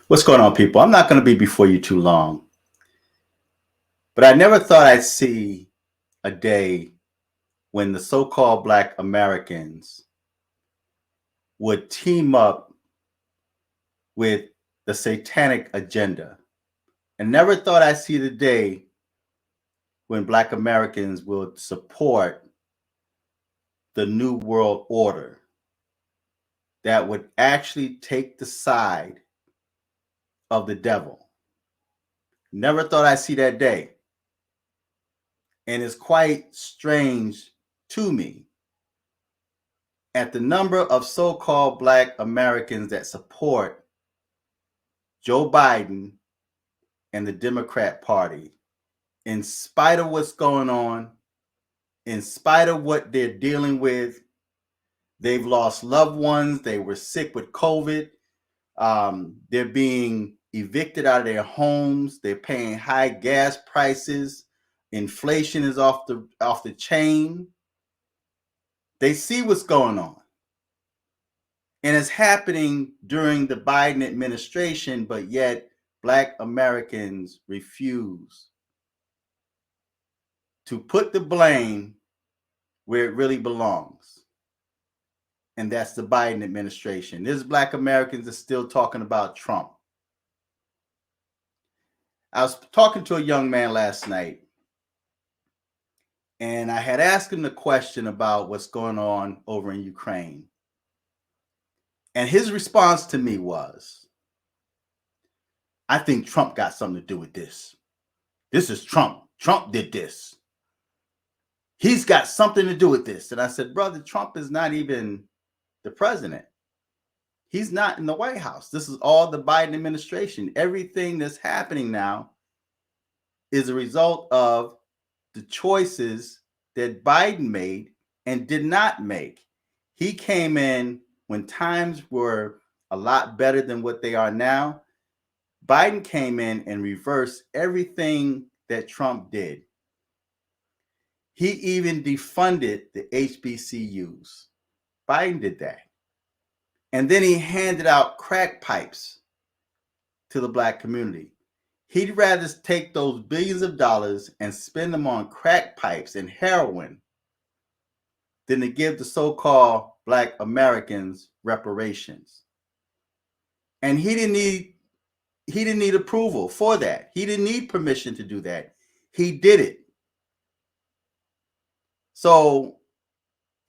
What's going on, people? I'm not going to be before you too long, but I never thought I'd see a day when the so called Black Americans would team up with the satanic agenda. And never thought I'd see the day when Black Americans would support the New World Order that would actually take the side of the devil. Never thought I'd see that day. And it's quite strange to me at the number of so-called Black Americans that support Joe Biden and the Democrat Party, in spite of what's going on, in spite of what they're dealing with. They've lost loved ones. They were sick with COVID. They're being evicted out of their homes. They're paying high gas prices. Inflation is off the chain. They see what's going on. And it's happening during the Biden administration, but yet Black Americans refuse to put the blame where it really belongs. And that's the Biden administration. There's Black Americans that are still talking about Trump. I was talking to a young man last night, and I had asked him the question about what's going on over in Ukraine. And his response to me was, I think Trump got something to do with this. This is Trump. Trump did this. He's got something to do with this. And I said, brother, Trump is not even the president. He's not in the White House. This is all the Biden administration. Everything that's happening now is a result of the choices that Biden made and did not make. He came in when times were a lot better than what they are now. Biden came in and reversed everything that Trump did. He even defunded the HBCUs. Biden did that. And then he handed out crack pipes to the Black community. He'd rather take those billions of dollars and spend them on crack pipes and heroin than to give the so-called Black Americans reparations. And he didn't need approval for that. He didn't need permission to do that. He did it. So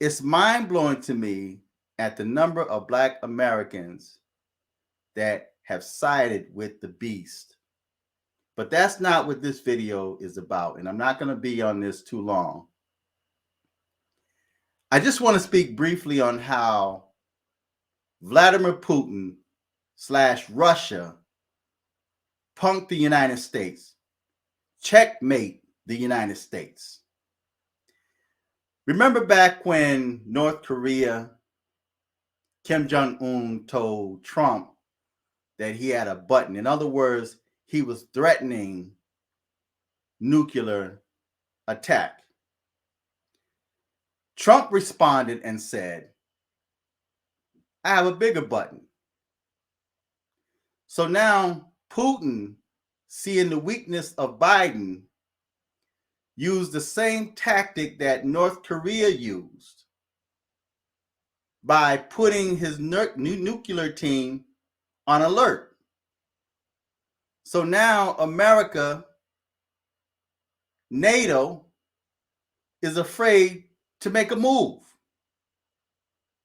it's mind-blowing to me at the number of Black Americans that have sided with the beast. But that's not what this video is about, and I'm not going to be on this too long. I just want to speak briefly on how Vladimir Putin / Russia punked the United States, checkmate the United States. Remember back when North Korea, Kim Jong-un told Trump that he had a button. In other words, he was threatening nuclear attack. Trump responded and said, I have a bigger button. So now Putin, seeing the weakness of Biden, used the same tactic that North Korea used by putting his nuclear team on alert. So now America, NATO, is afraid to make a move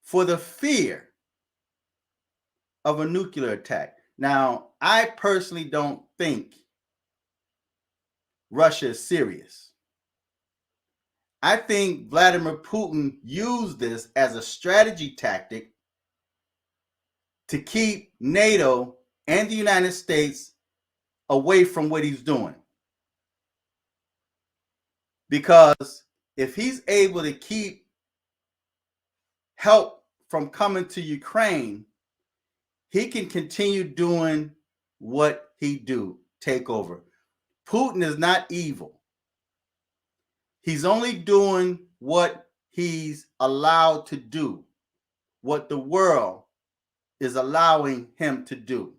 for the fear of a nuclear attack. Now, I personally don't think Russia is serious. I think Vladimir Putin used this as a strategy tactic to keep NATO and the United States away from what he's doing. Because if he's able to keep help from coming to Ukraine, he can continue doing what he do, take over. Putin is not evil. He's only doing what he's allowed to do, what the world is allowing him to do.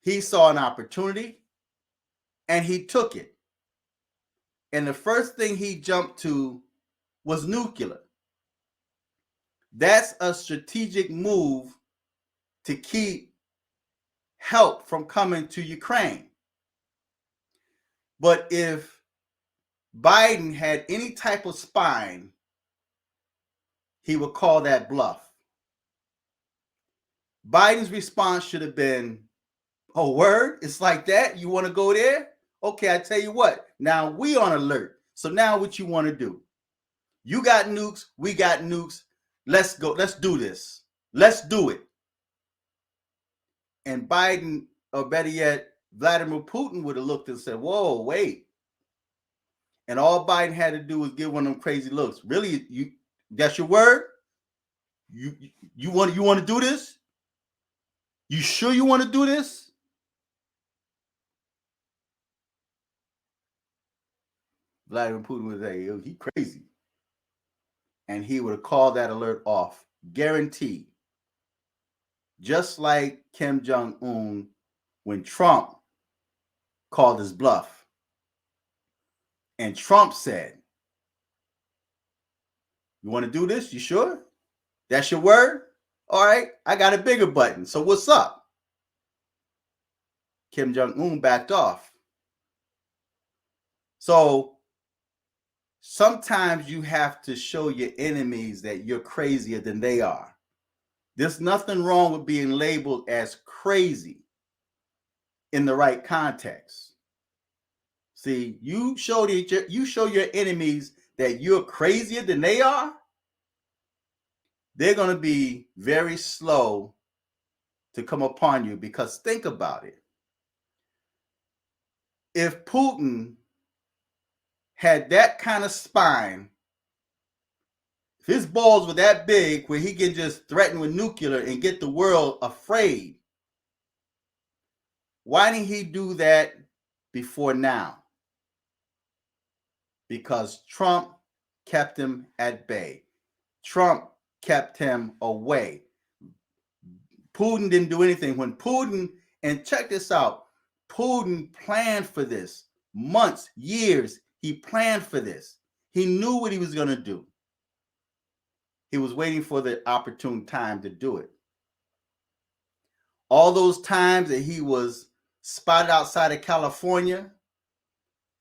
He saw an opportunity and he took it. And the first thing he jumped to was nuclear. That's a strategic move to keep help from coming to Ukraine. But if Biden had any type of spine, he would call that bluff. Biden's response should have been, oh, word? It's like that? You want to go there? Okay, I tell you what. Now we on alert. So now what you want to do? You got nukes. We got nukes. Let's go. Let's do this. Let's do it. And Biden, or better yet, Vladimir Putin would have looked and said, whoa, wait. And all Biden had to do was give one of them crazy looks. Really, you? That's your word? You want to do this? You sure you want to do this? Vladimir Putin would say, yo, he crazy. And he would have called that alert off. Guaranteed. Just like Kim Jong-un when Trump called his bluff. And Trump said, you want to do this? You sure? That's your word? All right, I got a bigger button. So what's up? Kim Jong-un backed off. So sometimes you have to show your enemies that you're crazier than they are. There's nothing wrong with being labeled as crazy in the right context. See, you show your enemies that you're crazier than they are, they're going to be very slow to come upon you, because think about it. If Putin had that kind of spine, if his balls were that big where he can just threaten with nuclear and get the world afraid, why didn't he do that before now? Because Trump kept him at bay. Trump kept him away. Putin didn't do anything. When Putin, and check this out, Putin planned for this months, years. He planned for this. He knew what he was going to do. He was waiting for the opportune time to do it. All those times that he was spotted outside of California,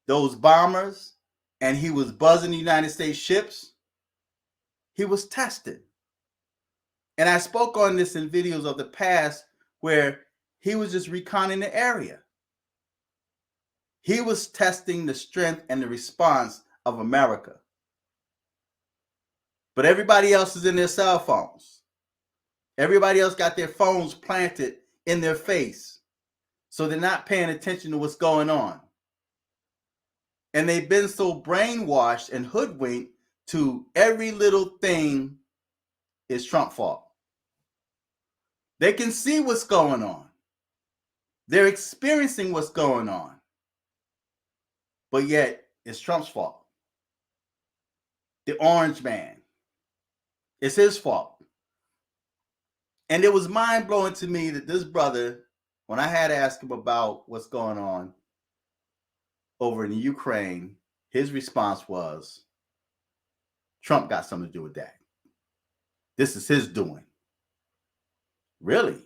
those bombers, and he was buzzing the United States ships, he was tested. And I spoke on this in videos of the past where he was just reconning the area. He was testing the strength and the response of America. But everybody else is in their cell phones. Everybody else got their phones planted in their face. So they're not paying attention to what's going on. And they've been so brainwashed and hoodwinked to every little thing is Trump's fault. They can see what's going on. They're experiencing what's going on. But yet, it's Trump's fault. The orange man. It's his fault. And it was mind-blowing to me that this brother, when I had asked him about what's going on over in Ukraine, his response was, Trump got something to do with that. This is his doing. Really?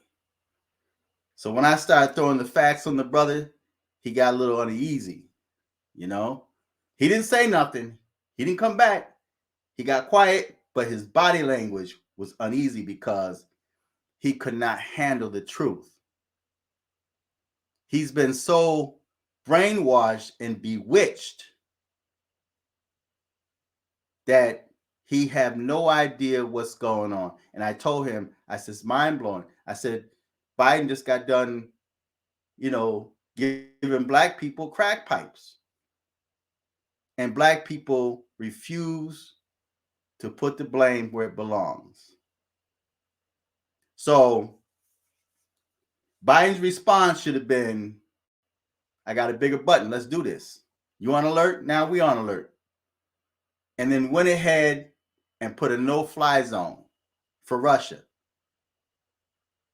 So when I started throwing the facts on the brother, he got a little uneasy. You know, he didn't say nothing. He didn't come back. He got quiet, but his body language was uneasy because he could not handle the truth. He's been so brainwashed and bewitched that he have no idea what's going on. And I told him, I said, it's mind blowing. I said, Biden just got done, giving black people crack pipes. And black people refuse to put the blame where it belongs. So Biden's response should have been, I got a bigger button. Let's do this. You on alert? Now we on alert. And then went ahead and put a no-fly zone for Russia.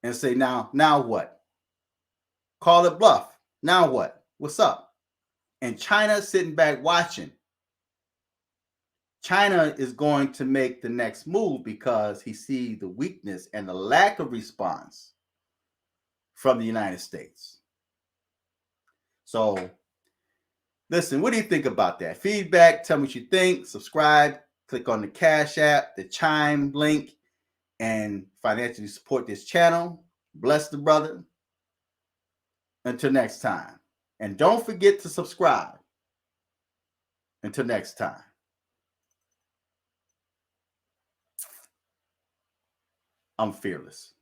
And say, now what? call it bluff. Now what? What's up? And China sitting back watching. China is going to make the next move because he sees the weakness and the lack of response from the United States. So, listen, what do you think about that? Feedback, tell me what you think. Subscribe, click on the Cash App, the Chime link, and financially support this channel. Bless the brother. Until next time. And don't forget to subscribe. Until next time. I'm fearless.